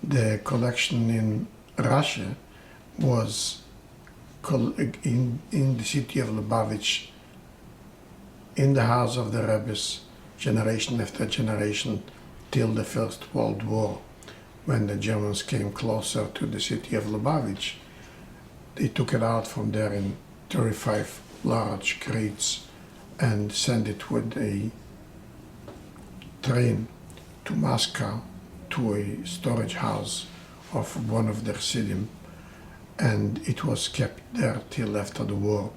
The collection in Russia was in the city of Lubavitch, in the house of the Rebbe's, generation after generation, till the First World War. When the Germans came closer to the city of Lubavitch, they took it out from there in 35 large crates and sent it with a train to Moscow, to a storage house of one of their Chassidim, and it was kept there till after the war.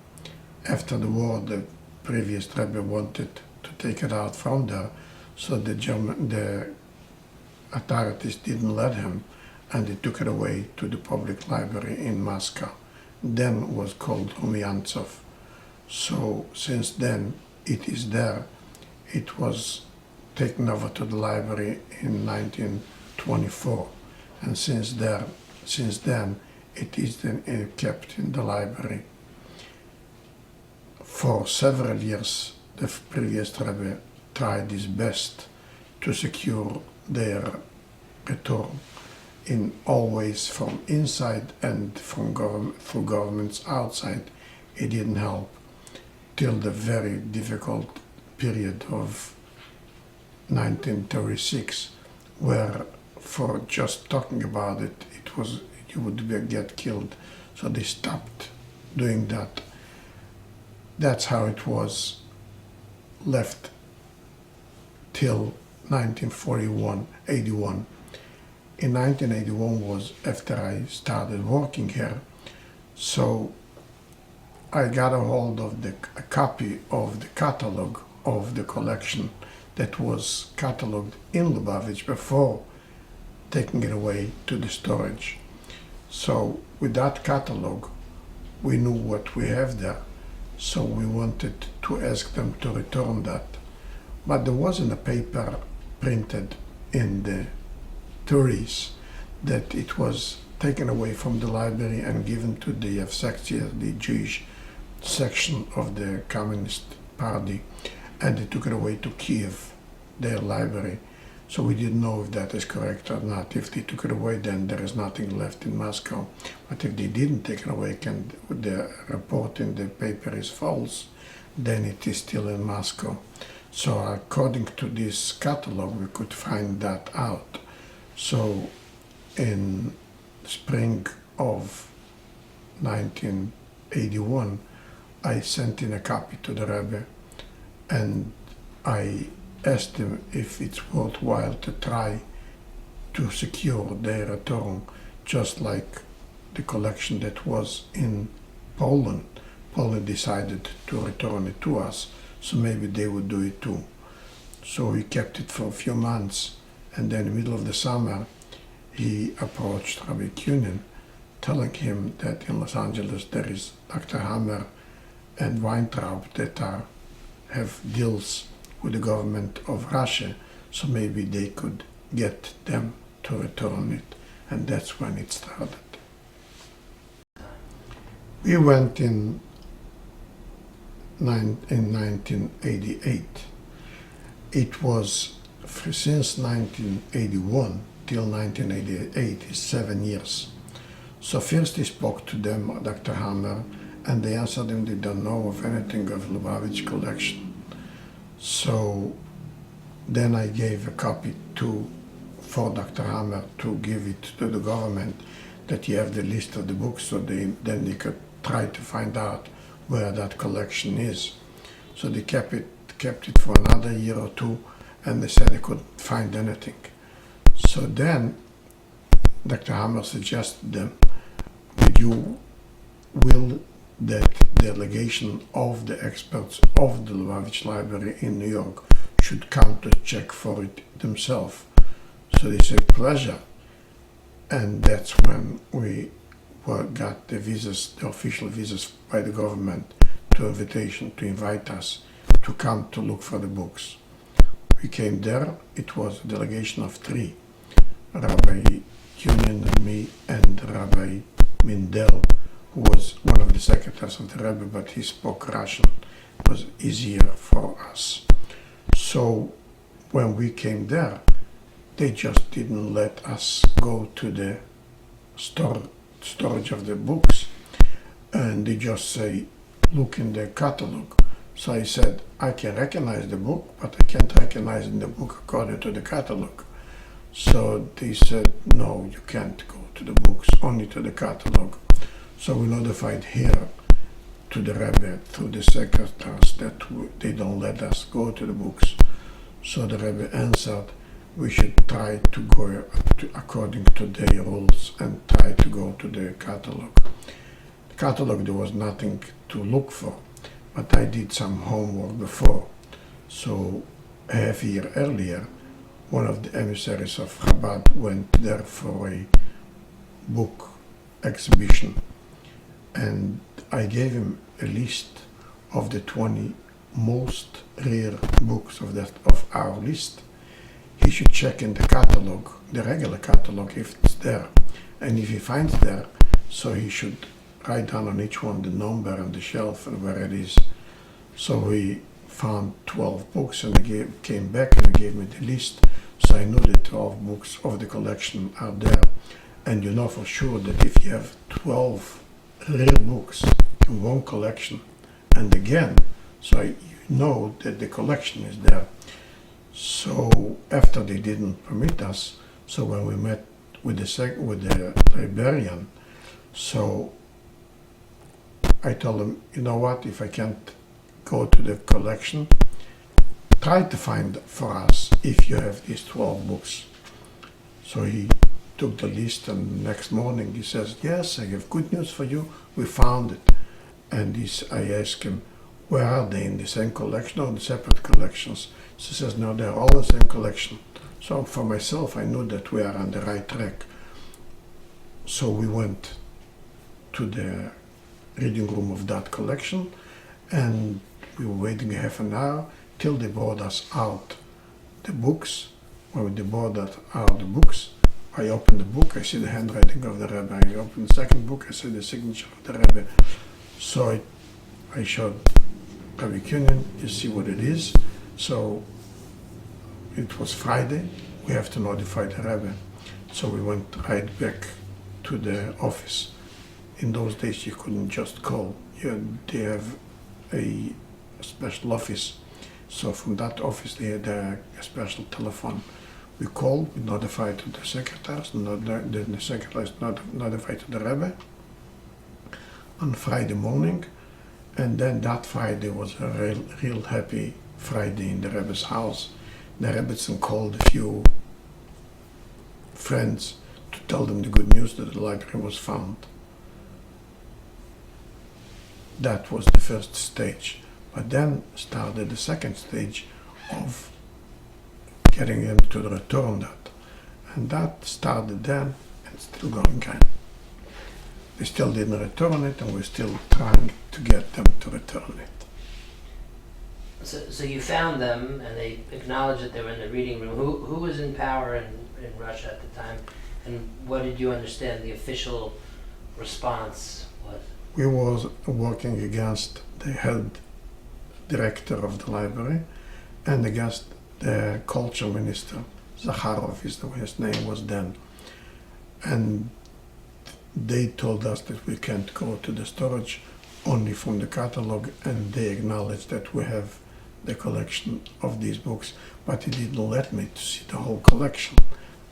After the war, the previous Rebbe wanted to take it out from there, so the authorities didn't let him, and they took it away to the public library in Moscow. Then was called Rumyantsov. So since then it is there. It was taken over to the library in 1924, and since then it is then kept in the library. For several years, the previous Rebbe tried his best to secure their return, in always from inside and from through governments outside. It didn't help till the very difficult period of 1936, where for just talking about it, you would get killed. So they stopped doing that. That's how it was left till 1981. In 1981 was after I started working here, so I got a hold of a copy of the catalog of the collection that was cataloged in Lubavitch before taking it away to the storage. So with that catalog, we knew what we have there, so we wanted to ask them to return that. But there wasn't a paper printed in the 30s that it was taken away from the library and given to the Yevsektia, the Jewish section of the Communist Party, and they took it away to Kiev, their library. So we didn't know if that is correct or not. If they took it away, then there is nothing left in Moscow. But if they didn't take it away and the report in the paper is false, then it is still in Moscow. So according to this catalog, we could find that out. So in spring of 1981, I sent in a copy to the Rebbe, and I asked him if it's worthwhile to try to secure their return, just like the collection that was in Poland. Poland decided to return it to us, so maybe they would do it too. So he kept it for a few months, and then in the middle of the summer, he approached Rabbi Kunin, telling him that in Los Angeles there is Dr. Hammer and Weintraub that have deals with the government of Russia, so maybe they could get them to return it, and that's when it started. We went in 1988. It was since 1981 till 1988 is 7 years. So first he spoke to them, Dr. Hammer, and they answered him they don't know of anything of Lubavitch collection. So then I gave a copy for Dr. Hammer to give it to the government, that you have the list of the books, so then they could try to find out where that collection is. So they kept it for another year or two, and they said they couldn't find anything. So then Dr. Hammer suggested them, would you will that delegation of the experts of the Lubavitch Library in New York should come to check for it themselves. So they said, pleasure. And that's when we got the visas, the official visas by the government, to invitation to invite us to come to look for the books. We came there. It was a delegation of 3, Rabbi Kunin and me, and Rabbi Mindel, who was one of the secretaries of the Rebbe, but he spoke Russian. It was easier for us. So when we came there, they just didn't let us go to the storage of the books, and they just say, look in the catalog. So I said, I can recognize the book, but I can't recognize in the book according to the catalog. So they said, no, you can't go to the books, only to the catalog. So we notified here to the Rebbe through the secretaries that they don't let us go to the books. So the Rebbe answered, we should try to go according to their rules and try to go to the catalog. The catalog, there was nothing to look for, but I did some homework before. So a half year earlier, one of the emissaries of Chabad went there for a book exhibition, and I gave him a list of the 20 most rare books of our list. He should check in the catalog, the regular catalog, if it's there. And if he finds there, so he should write down on each one the number and the shelf and where it is. So we found 12 books, and he came back and gave me the list. So I knew the 12 books of the collection are there. And you know for sure that if you have 12 rare books in one collection, and again, so you know that the collection is there. So after they didn't permit us, so when we met with the librarian, so I told him, you know what, if I can't go to the collection, try to find for us if you have these 12 books. So he took the list, and the next morning he says, yes, I have good news for you, we found it. And I asked him, where are they, in the same collection or in separate collections? So he says, no, they're all in the same collection. So for myself, I knew that we are on the right track. So we went to the reading room of that collection, and we were waiting half an hour till they brought us out the books. When they brought out the books, I opened the book, I see the handwriting of the Rebbe. I opened the second book, I see the signature of the Rebbe. So I showed Rabbi Kunin, you see what it is. So it was Friday, we have to notify the Rebbe. So we went right back to the office. In those days you couldn't just call. They have a special office. So from that office they had a special telephone. We called, we notified to the secretaries, the secretaries notified to the Rebbe on Friday morning. And then that Friday was a real happy Friday in the Rebbe's house. The Rebbetzin called a few friends to tell them the good news that the library was found. That was the first stage. But then started the second stage of getting them to return that. And that started then and still going on. They still didn't return it, and we're still trying to get them to return it. So you found them, and they acknowledged that they were in the reading room. Who was in power in Russia at the time, and what did you understand the official response was? We was working against the head director of the library and against the culture minister, Zakharov is his name was then. And they told us that we can't go to the storage, only from the catalog, and they acknowledged that we have the collection of these books, but he didn't let me to see the whole collection.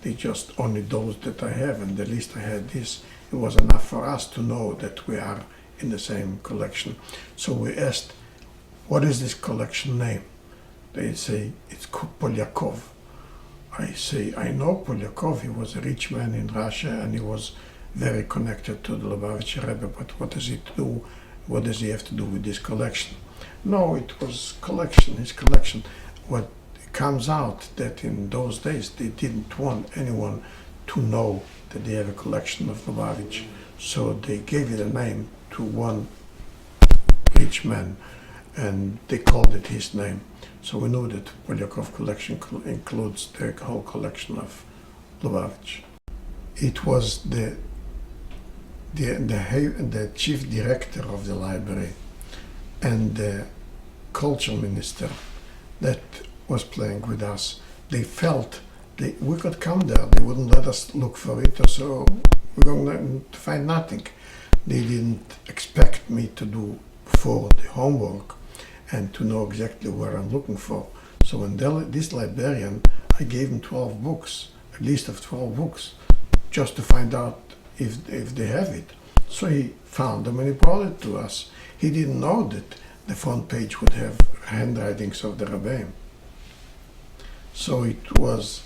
They just only those that I have, and the least I had this. It was enough for us to know that we are in the same collection. So we asked, what is this collection name? They say, it's Polyakov. I say, I know Polyakov, he was a rich man in Russia, and he was very connected to the Lubavitcher Rebbe, but what does he do? What does he have to do with this collection? No, it was his collection. What comes out that in those days they didn't want anyone to know that they have a collection of Lubavitch, so they gave it a name to one rich man, and they called it his name. So we know that Polyakov collection includes the whole collection of Lubavitch. It was the chief director of the library and the culture minister that was playing with us. They felt we could come there. They wouldn't let us look for it, so we're going to find nothing. They didn't expect me to do for the homework and to know exactly where I'm looking for. So when this librarian, I gave him 12 books, a list of 12 books, just to find out if they have it. So he found them and he brought it to us. He didn't know that the front page would have handwritings of the Rebbeim. So it was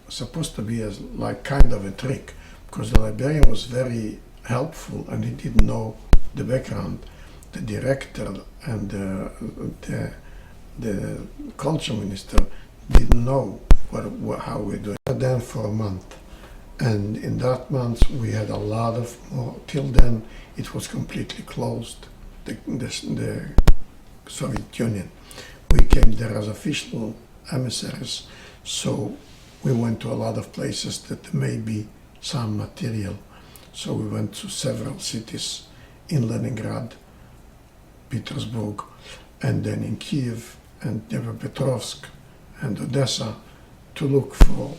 supposed to be like kind of a trick, because the librarian was very helpful and he didn't know the background. The director and the culture minister didn't know how we're doing. Then for a month, and in that month we had a lot of more. Till then, it was completely closed. The Soviet Union. We came there as official emissaries, so we went to a lot of places that may be some material. So we went to several cities in Leningrad, Petersburg, and then in Kiev and Dnipropetrovsk and Odessa to look for.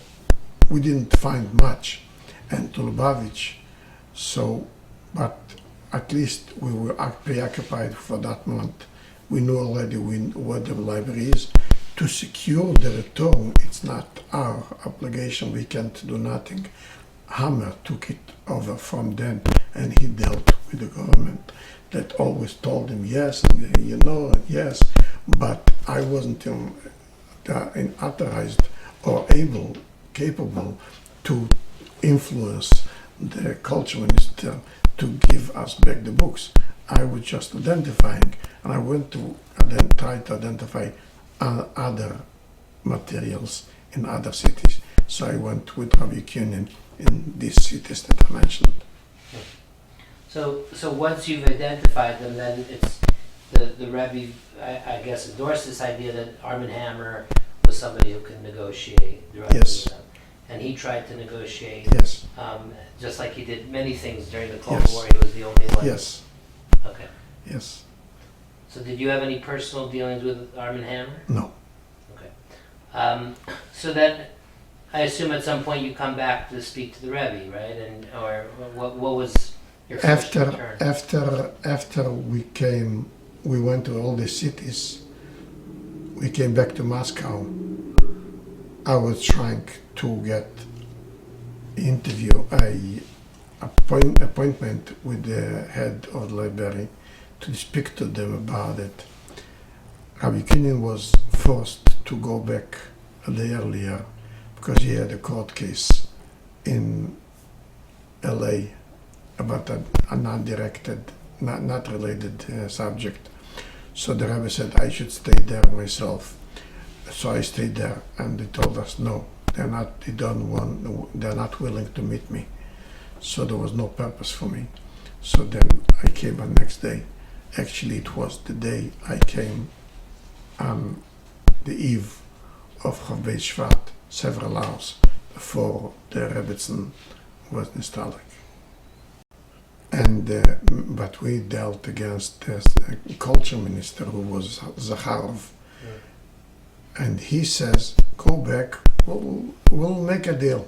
We didn't find much, and to Lubavitch. So, but at least we were preoccupied for that month. We knew already what the library is. To secure the return, it's not our obligation. We can't do nothing. Hammer took it over from then, and he dealt with the government that always told him yes, and yes, but I wasn't authorized or capable to influence the culture minister to give us back the books. I was just identifying, and I went to try to identify other materials in other cities. So I went with Rabbi Kunin in these cities that I mentioned. So once you've identified them, then it's the Rebbe, I guess, endorsed this idea that Armand Hammer was somebody who could negotiate directly Yes. with them. And he tried to negotiate, Yes. just like he did many things during the Cold Yes. War. He was the only one. Yes. Okay. Yes. So did you have any personal dealings with Armand Hammer? No. Okay. So then, I assume at some point you come back to speak to the Rebbe, right? And or what was your first return? After we went to all the cities. We came back to Moscow. I was trying to get appointment with the head of the library to speak to them about it. Rabbi Kunin was forced to go back a day earlier because he had a court case in LA about a non-directed, not related subject. So the Rebbe said I should stay there myself. So I stayed there, and they told us no, they're not willing to meet me. So there was no purpose for me. So then I came the next day. Actually, it was the day I came on the eve of Chav Beit Shvat, several hours before the Rebbetzin was installed. And but we dealt against the culture minister, who was Zakharov. And he says, go back, we'll make a deal.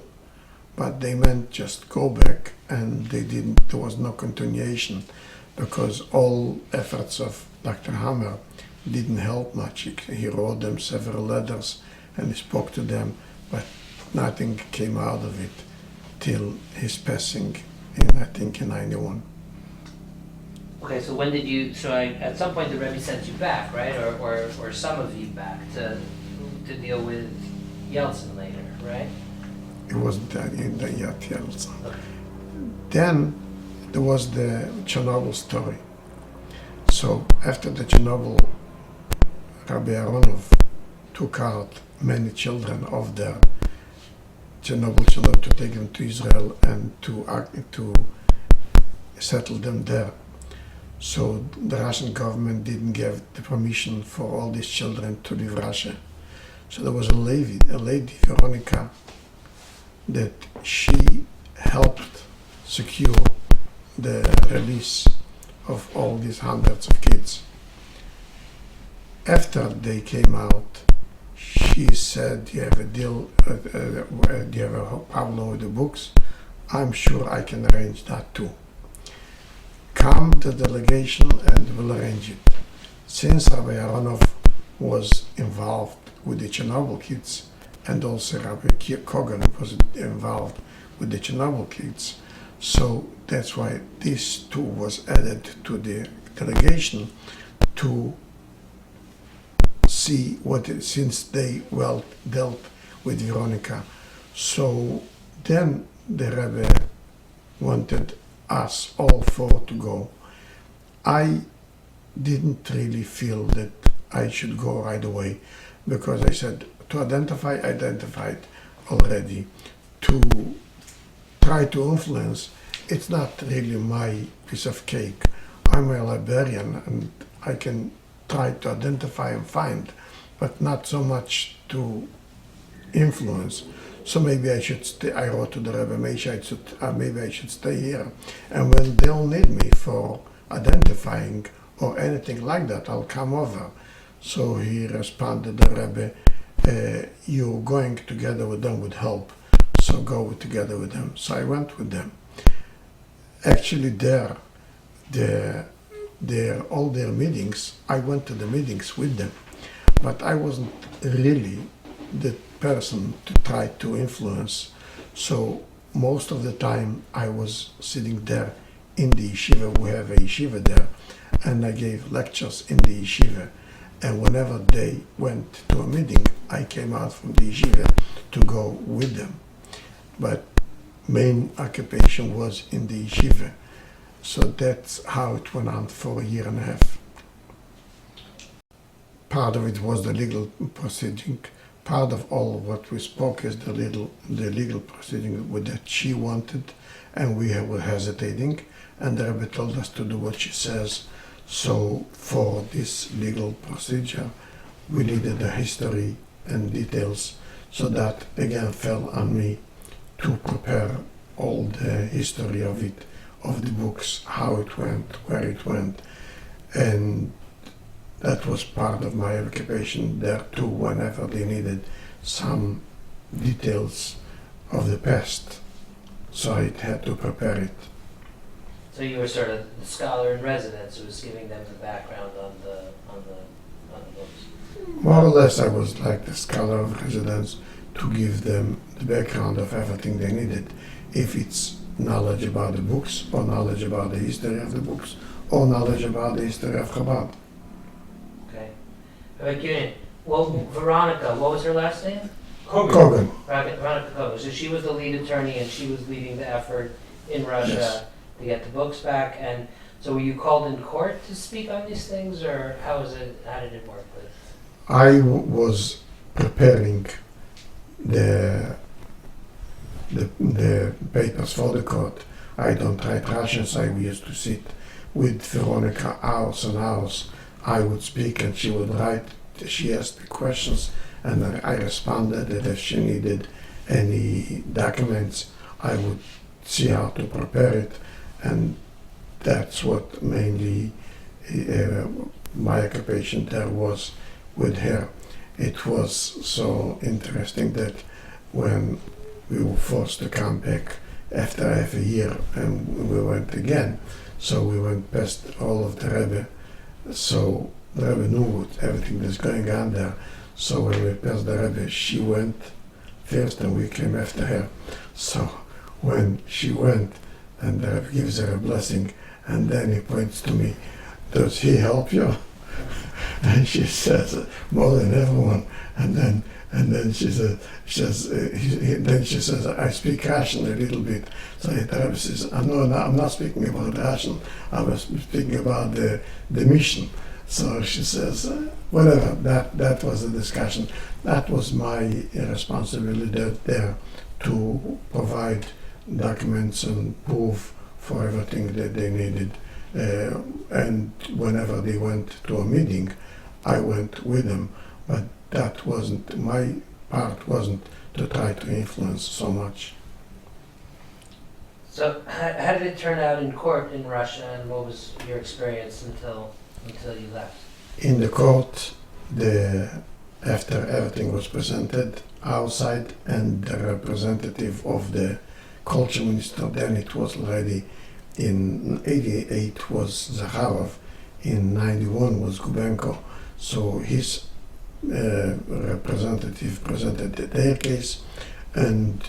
But they meant just go back, and there was no continuation, because all efforts of Dr. Hammer didn't help much. He wrote them several letters and he spoke to them, but nothing came out of it till his passing I think in 91. Okay, so when did you? So at some point the Rebbe sent you back, right, or some of you back to deal with Yeltsin later, right? It wasn't in the Yeltsin. Okay. Then there was the Chernobyl story. So after the Chernobyl, Rabbi Aronov took out many children of the Chernobyl children to take them to Israel and to settle them there. So the Russian government didn't give the permission for all these children to leave Russia. So there was a lady, Veronica, that she helped secure the release of all these hundreds of kids. After they came out, she she said, "You have a deal? Do you have a problem with the books? I'm sure I can arrange that too. Come the delegation and we'll arrange it." Since Rabbi Aronov was involved with the Chernobyl kids, and also Rabbi Kogan was involved with the Chernobyl kids, so that's why this too was added to the delegation to see since they dealt with Veronica. So then the Rebbe wanted us all four to go. I didn't really feel that I should go right away, because I said to identified already. To try to influence, it's not really my piece of cake. I'm a librarian and I can try to identify and find, but not so much to influence. So maybe I should stay. I wrote to the Rebbe, maybe I should stay here, and when they'll need me for identifying or anything like that, I'll come over. So he responded, the Rebbe, you're going together with them would help, so go together with them. So I went with them. Actually, all their meetings, I went to the meetings with them, but I wasn't really the person to try to influence. So most of the time I was sitting there in the yeshiva. We have a yeshiva there, and I gave lectures in the yeshiva. And whenever they went to a meeting, I came out from the yeshiva to go with them. But main occupation was in the yeshiva. So that's how it went on for a year and a half. Part of it was the legal proceeding. Part of all what we spoke is the legal proceeding that she wanted, and we were hesitating. And the Rebbe told us to do what she says. So for this legal procedure, we needed the history and details. So that again fell on me to prepare all the history of it, of the books, how it went, where it went. And that was part of my occupation there too, whenever they needed some details of the past. So I had to prepare it. So you were sort of the scholar in residence who was giving them the background on the books. More or less, I was like the scholar of residence to give them the background of everything they needed. If it's knowledge about the books, or knowledge about the history of the books, or knowledge about the history of Chabad. Okay. Well, Veronica, what was her last name? Kogan. Veronica Kogan. So she was the lead attorney, and she was leading the effort in Russia. Yes. To get the books back. And so were you called in court to speak on these things, or how did it work with? I was preparing the papers for the court. I don't write Russian, so I used to sit with Veronica hours and hours. I would speak and she would write. She asked the questions and I responded, that if she needed any documents, I would see how to prepare it. And that's what mainly my occupation there was with her. It was so interesting that when we were forced to come back after half a year, and we went again, so we went past all of the Rebbe. So the Rebbe knew everything that's going on there. So when we passed the Rebbe, she went first and we came after her. So when she went, and the Rebbe gives her a blessing, and then he points to me, "Does he help you?" And she says, "More than everyone." And then she says, "I speak Russian a little bit." So the Rebbe says, "No, I'm not speaking about Russian. I was speaking about the mission." So she says, "Whatever." That was the discussion. That was my responsibility there to provide documents and proof for everything that they needed. And whenever they went to a meeting, I went with them. But that wasn't, my part wasn't to try to influence so much. So how did it turn out in court in Russia, and what was your experience until you left? In the court, the after everything was presented outside, and the representative of the culture minister, then it was already in 88 was Zakharov, in 91 was Gubenko. So his representative presented their case, and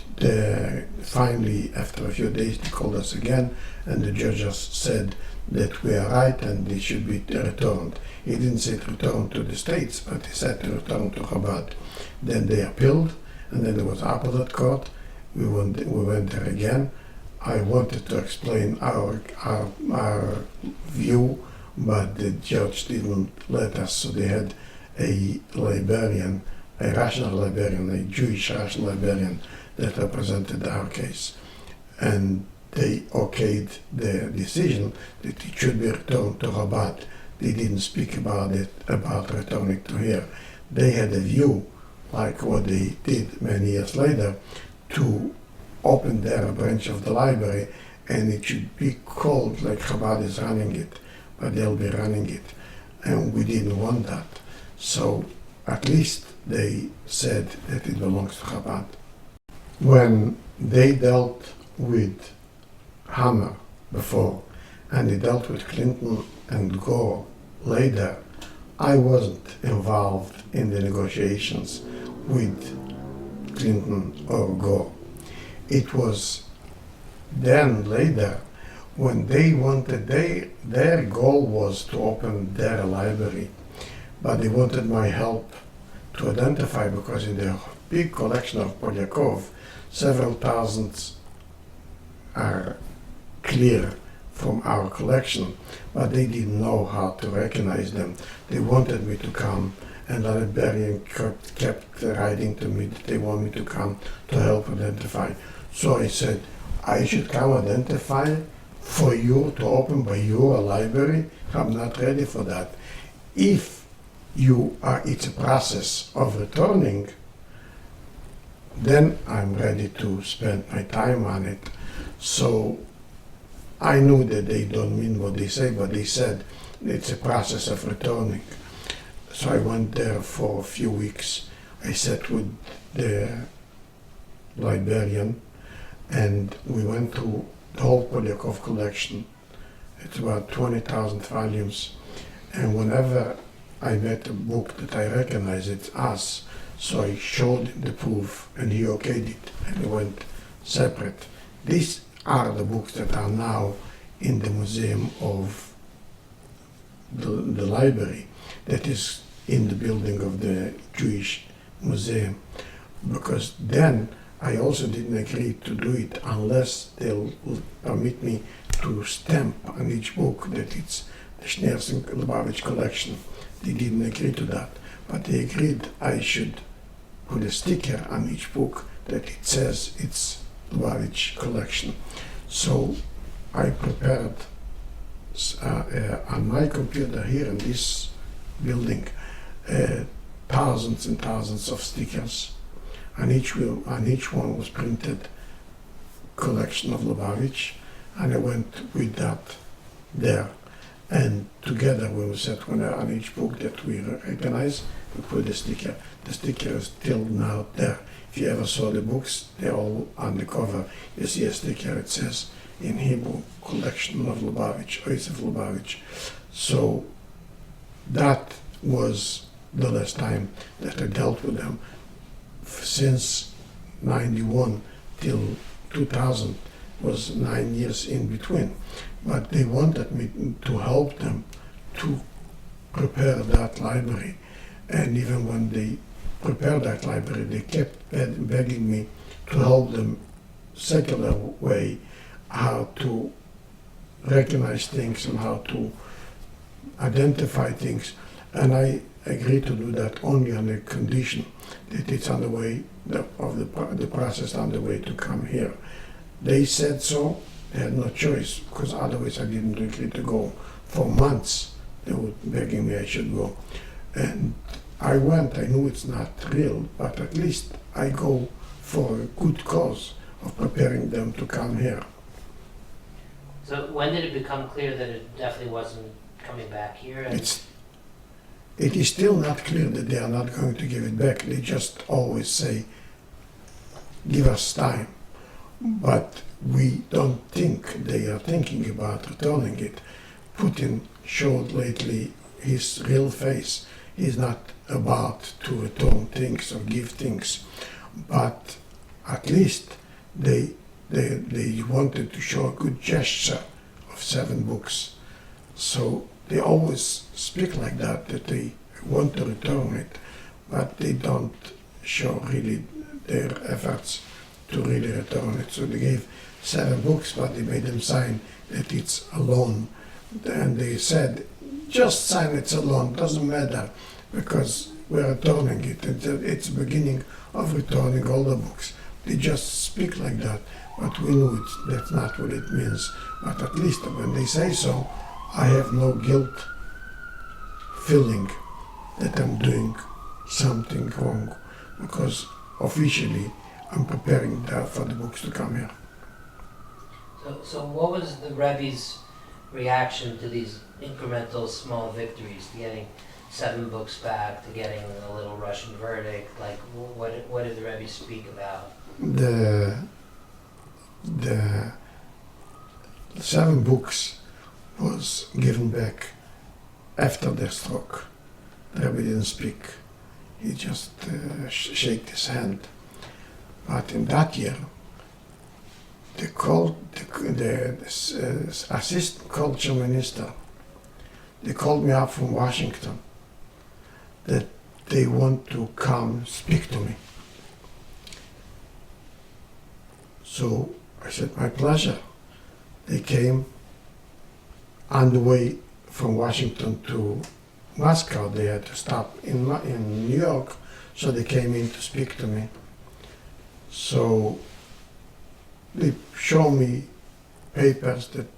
finally, after a few days, they called us again, and the judges said that we are right and they should be returned. He didn't say to return to the States, but he said to return to Chabad. Then they appealed, and then there was appellate court. We went there again. I wanted to explain our view, but the judge didn't let us, so they had a librarian, a Russian librarian, a Jewish Russian librarian that represented our case. And they okayed the decision that it should be returned to Rabat. They didn't speak about returning to here. They had a view, like what they did many years later, to open their branch of the library, and it should be called like Chabad is running it, but they'll be running it. And we didn't want that. So at least they said that it belongs to Chabad. When they dealt with Hammer before, and they dealt with Clinton and Gore later, I wasn't involved in the negotiations with Clinton or Gore. It was then later when they wanted, their goal was to open their library, but they wanted my help to identify, because in the big collection of Polyakov, several thousands are clear from our collection, but they didn't know how to recognize them. They wanted me to come, and the librarian kept writing to me that they want me to come to help identify. So I said, I should come identify for you to open by your library? I'm not ready for that. If you are, it's a process of returning, then I'm ready to spend my time on it. So I knew that they don't mean what they say, but they said it's a process of returning. So I went there for a few weeks. I sat with the librarian, and we went through the whole Polyakov collection. It's about 20,000 volumes. And whenever I met a book that I recognize, it's us. So I showed him the proof, and he okayed it, and it went separate. These are the books that are now in the museum of the library that is in the building of the Jewish Museum. Because then I also didn't agree to do it unless they'll permit me to stamp on each book that it's the Schneerson Lubavitch collection. They didn't agree to that, but they agreed I should put a sticker on each book that it says it's Lubavitch collection. So I prepared on my computer here in this building thousands and thousands of stickers. On each one was printed collection of Lubavitch, and I went with that there. And together we will set on each book that we recognize, we put the sticker. The sticker is still now there. If you ever saw the books, they're all on the cover. You see a sticker, it says in Hebrew, collection of Lubavitch, Oisef Lubavitch. So that was the last time that I dealt with them. Since 91 till 2000 was 9 years in between. But they wanted me to help them to prepare that library. And even when they prepared that library, they kept begging me to help them secular way, how to recognize things and how to identify things. And I agreed to do that only on the condition that it's on the way, the process on the way to come here. They said so. They had no choice, because otherwise I didn't agree to go. For months they were begging me I should go. And I went. I knew it's not real, but at least I go for a good cause of preparing them to come here. So when did it become clear that it definitely wasn't coming back here? And it is still not clear that they are not going to give it back. They just always say, give us time. But we don't think they are thinking about returning it. Putin showed lately his real face. He's not about to return things or give things, but at least they wanted to show a good gesture of 7 books. So they always speak like that they want to return it, but they don't show really their efforts to really return it. So they gave 7 books, but they made them sign that it's a loan. And they said, just sign it's a loan, doesn't matter, because we're returning it. It's the beginning of returning all the books. They just speak like that, but we know that's not what it means. But at least when they say so, I have no guilt feeling that I'm doing something wrong, because officially I'm preparing for the books to come here. So what was the Rebbe's reaction to these incremental small victories, to getting 7 books back, to getting a little Russian verdict? Like, what did the Rebbe speak about? The 7 books was given back after their stroke. The Rebbe didn't speak. He just shook his hand. But in that year, the assistant culture minister, they called me up from Washington that they want to come speak to me. So I said, my pleasure. They came on the way from Washington to Moscow. They had to stop in New York, so they came in to speak to me. So they showed me papers that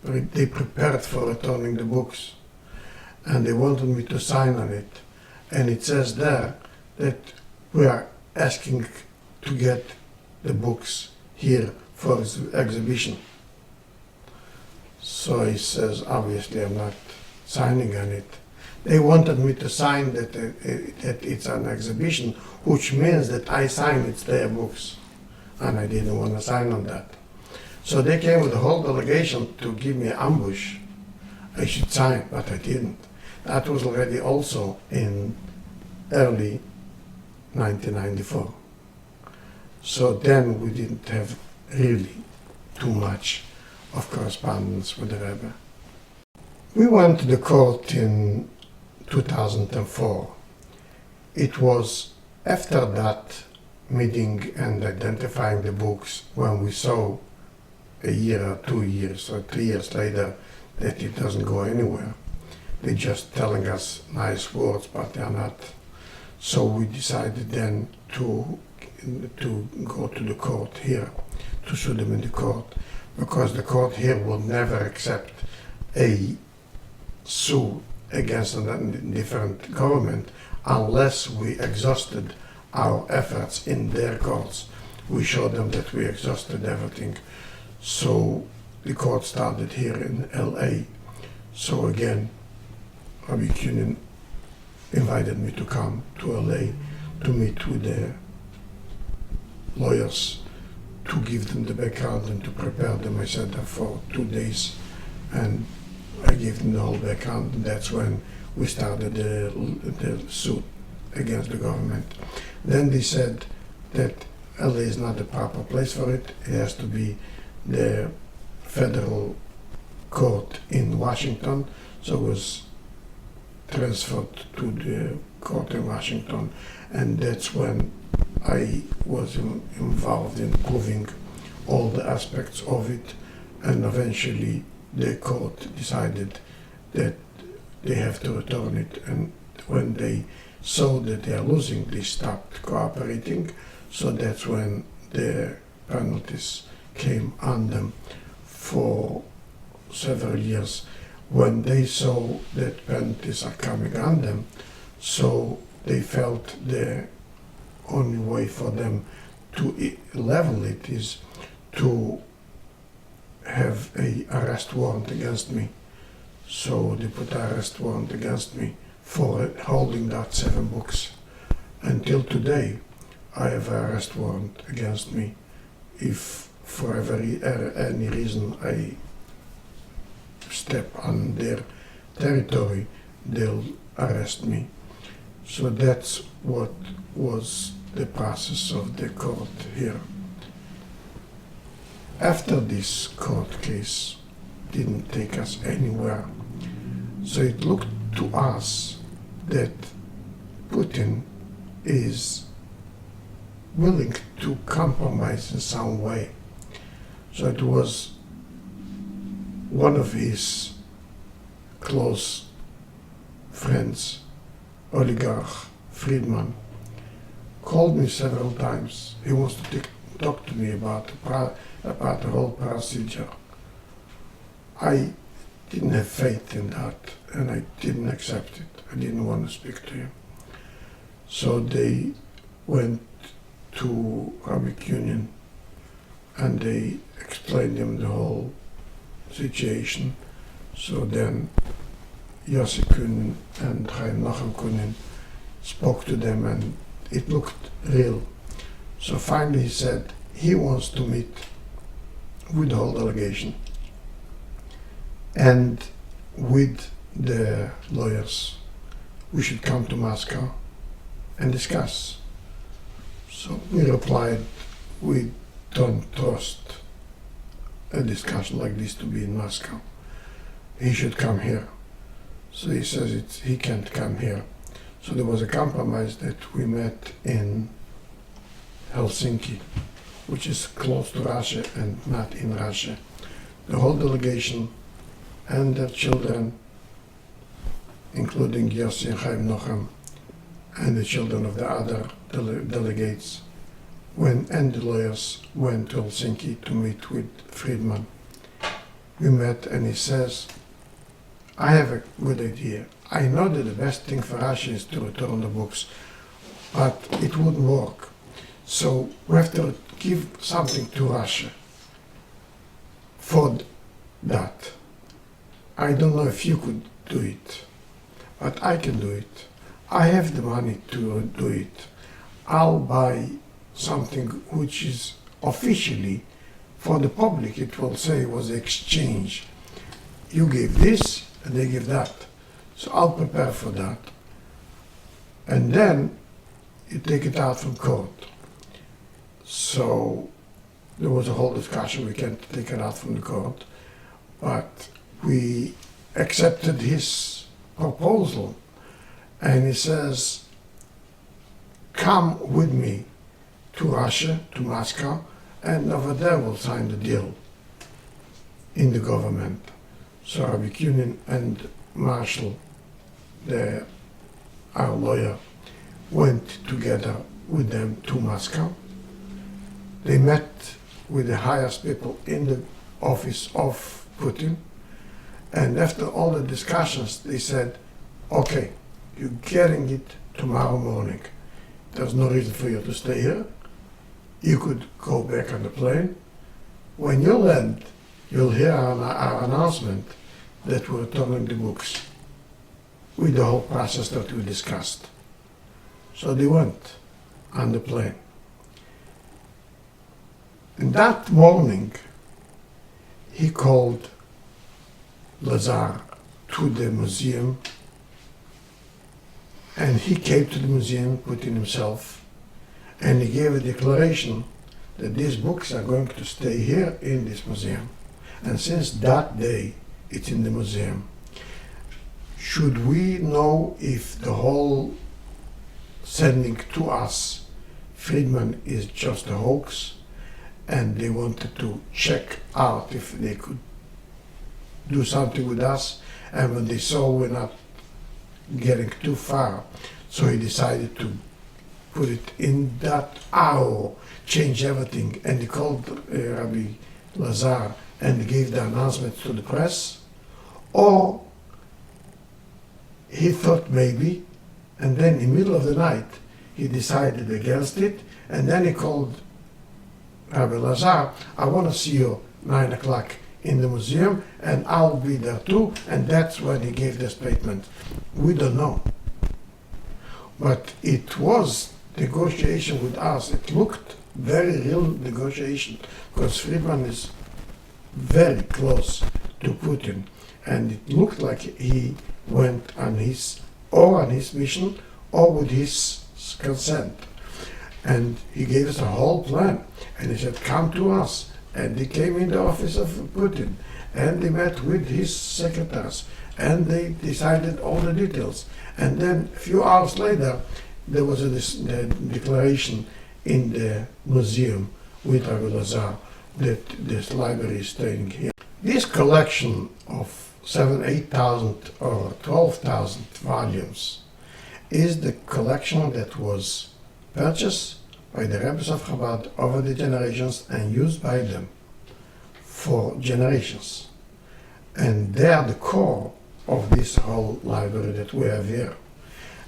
they prepared for returning the books, and they wanted me to sign on it. And it says there that we are asking to get the books here for the exhibition. So he says, obviously I'm not signing on it. They wanted me to sign that it's an exhibition, which means that I sign it's their books. And I didn't want to sign on that. So they came with the whole delegation to give me an ambush. I should sign, but I didn't. That was already also in early 1994. So then we didn't have really too much of correspondence with the Rebbe. We went to the court in 2004. It was after that meeting and identifying the books when we saw a year or 2 years or 3 years later that it doesn't go anywhere. They're just telling us nice words, but they're not. So we decided then to go to the court here, to sue them in the court, because the court here will never accept a sue against a different government unless we exhausted our efforts in their courts. We showed them that we exhausted everything. So the court started here in LA. So again, Rabbi Kunin invited me to come to LA to meet with the lawyers, to give them the background and to prepare them. I sat there for 2 days and I gave them the whole background, and that's when we started the suit against the government. Then they said that LA is not the proper place for it. It has to be the federal court in Washington. So it was transferred to the court in Washington, and that's when I was involved in proving all the aspects of it, and eventually the court decided that they have to return it, and when they saw that they are losing, they stopped cooperating. So that's when the penalties came on them for several years. When they saw that penalties are coming on them, so they felt the only way for them to level it is to have an arrest warrant against me. So they put an arrest warrant against me for holding that 7 books. Until today, I have an arrest warrant against me. If for any reason I step on their territory, they'll arrest me. So that's what was the process of the court here. After this court case didn't take us anywhere, so it looked to us that Putin is willing to compromise in some way. So it was one of his close friends, oligarch Friedman, called me several times. He wants to talk to me about the whole procedure. I didn't have faith in that, and I didn't accept it. I didn't want to speak to him. So they went to Rabbi Kunin and they explained him the whole situation. So then Yossi Kunin and Chaim Nachum Kunin spoke to them, and it looked real. So finally he said he wants to meet with the whole delegation and with the lawyers. We should come to Moscow and discuss. So we replied, we don't trust a discussion like this to be in Moscow. He should come here. So he says he can't come here. So there was a compromise that we met in Helsinki, which is close to Russia and not in Russia. The whole delegation and their children, including Yossi and Chaim Nochem, and the children of the other delegates, and the lawyers went to Helsinki to meet with Friedman. We met and he says, I have a good idea. I know that the best thing for Russia is to return the books, but it wouldn't work. So we have to give something to Russia for that. I don't know if you could do it, but I can do it. I have the money to do it. I'll buy something which is officially for the public. It will say was exchange. You give this and they give that. So I'll prepare for that. And then you take it out from court. So there was a whole discussion. We can't take it out from the court. But we accepted his proposal. And he says, come with me to Russia, to Moscow, and over there we'll sign the deal in the government. So Rabbi Kunin and Marshall, our lawyer, went together with them to Moscow. They met with the highest people in the office of Putin, and after all the discussions, they said, okay, you're getting it tomorrow morning. There's no reason for you to stay here. You could go back on the plane. When you land, you'll hear our announcement that we're returning the books with the whole process that we discussed. So they went on the plane. And that morning, he called Lazar to the museum, and he came to the museum, Putin himself, and he gave a declaration that these books are going to stay here in this museum. And since that day, it's in the museum. Should we know if the whole sending to us Friedman is just a hoax, and they wanted to check out if they could do something with us, and when they saw we're not getting too far, so he decided to put it in that hour, change everything, and he called Rabbi Lazar and gave the announcement to the press, or he thought maybe, and then in the middle of the night he decided against it, and then he called Rabbi Lazar, I want to see you 9 o'clock in the museum, and I'll be there too, and that's when he gave the statement. We don't know. But it was negotiation with us. It looked very real negotiation, because Friedman is very close to Putin, and it looked like he went on his mission or with his consent. And he gave us a whole plan, and he said, come to us. And they came in the office of Putin, and they met with his secretaries, and they decided all the details. And then a few hours later, there was a declaration in the museum with Rabbi Lazar that this library is staying here. This collection of 7,000, 8,000 or 12,000 volumes is the collection that was purchased by the Rebbes of Chabad over the generations and used by them for generations. And they are the core of this whole library that we have here.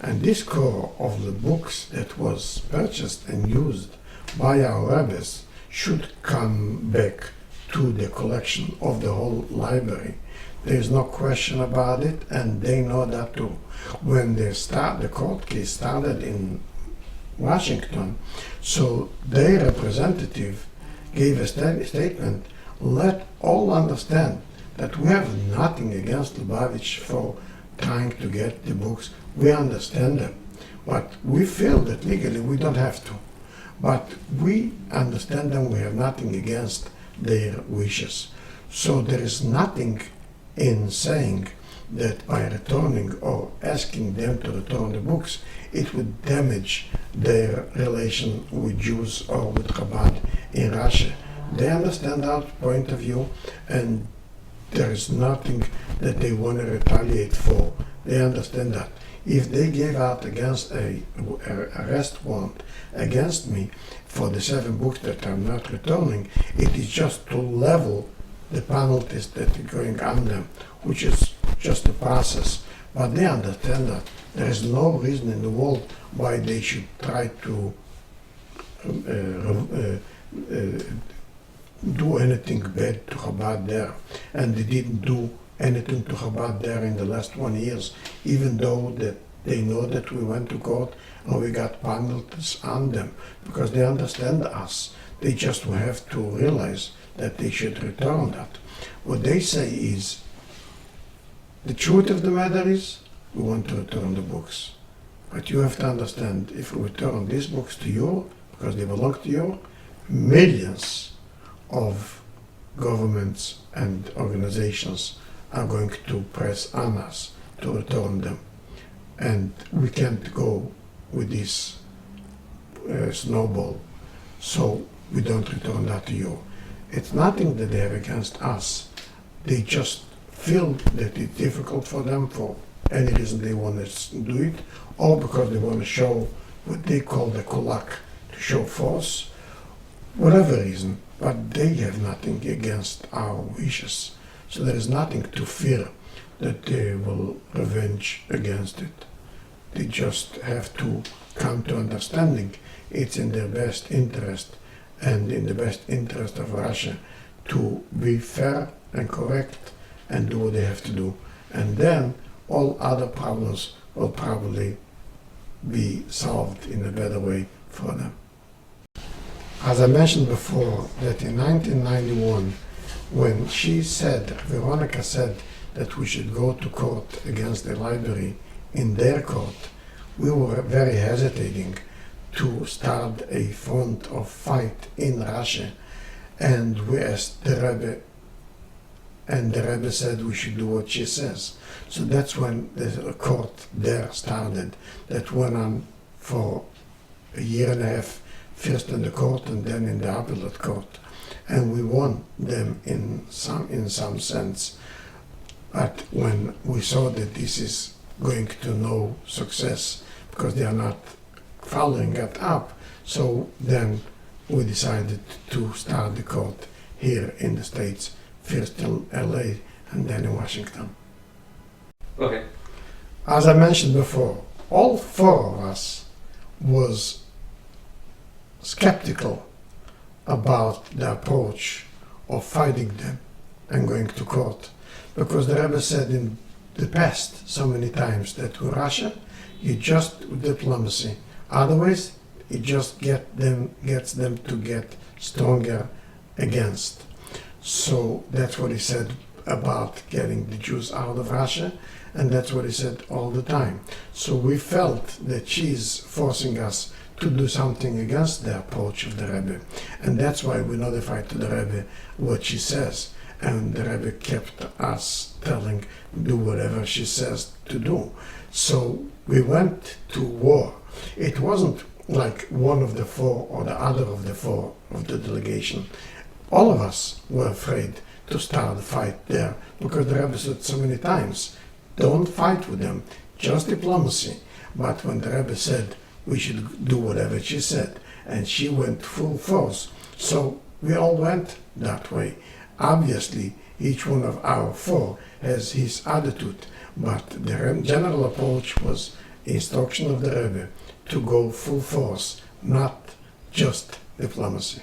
And this core of the books that was purchased and used by our Rebbes should come back to the collection of the whole library. There is no question about it, and they know that too. When the court case started in Washington, so their representative gave a statement, let all understand that we have nothing against Lubavitch for trying to get the books. We understand them, but we feel that legally we don't have to. But we understand them, we have nothing against their wishes. So there is nothing in saying that by returning or asking them to return the books, it would damage their relation with Jews or with Chabad in Russia. They understand our point of view, and there is nothing that they want to retaliate for. They understand that. If they gave out against a arrest warrant against me for the 7 books that I'm not returning, it is just to level the penalties that are going on them, which is just a process. But they understand that there is no reason in the world why they should try to do anything bad to Chabad there. And they didn't do anything to Chabad there in the last 1 year, even though that they know that we went to court and we got penalties on them, because they understand us. They just have to realize that they should return that. What they say is, the truth of the matter is, we want to return the books. But you have to understand, if we return these books to you, because they belong to you, millions of governments and organizations are going to press on us to return them. And we can't go with this snowball, so we don't return that to you. It's nothing that they have against us. They just feel that it's difficult for them for any reason they want to do it, or because they want to show what they call the kulak, to show force, whatever reason. But they have nothing against our wishes. So there is nothing to fear that they will revenge against it. They just have to come to understanding it's in their best interest and in the best interest of Russia to be fair and correct and do what they have to do. And then all other problems will probably be solved in a better way for them. As I mentioned before, that in 1991, when Veronica said that we should go to court against the library in their court, we were very hesitating to start a front of fight in Russia, and we asked the Rebbe, and the Rebbe said we should do what she says. So that's when the court there started. That went on for a year and a half, first in the court and then in the appellate court, and we won them in some sense. But when we saw that this is going to no success because they are not following it up, so then we decided to start the court here in the States, first in LA and then in Washington. Okay. As I mentioned before, all 4 of us was skeptical about the approach of fighting them and going to court. Because the Rebbe said in the past so many times that with Russia, you just with diplomacy. Otherwise, it just gets them to get stronger against. So that's what he said about getting the Jews out of Russia, and that's what he said all the time. So we felt that she's forcing us to do something against the approach of the Rebbe, and that's why we notified to the Rebbe what she says, and the Rebbe kept us telling, do whatever she says to do. So we went to war. It wasn't like one of the four or the other of the four of the delegation. All of us were afraid to start a fight there, because the Rebbe said so many times, don't fight with them, just diplomacy. But when the Rebbe said we should do whatever she said, and she went full force, so we all went that way. Obviously, each one of our four has his attitude, but the general approach was instruction of the Rebbe to go full force, not just diplomacy.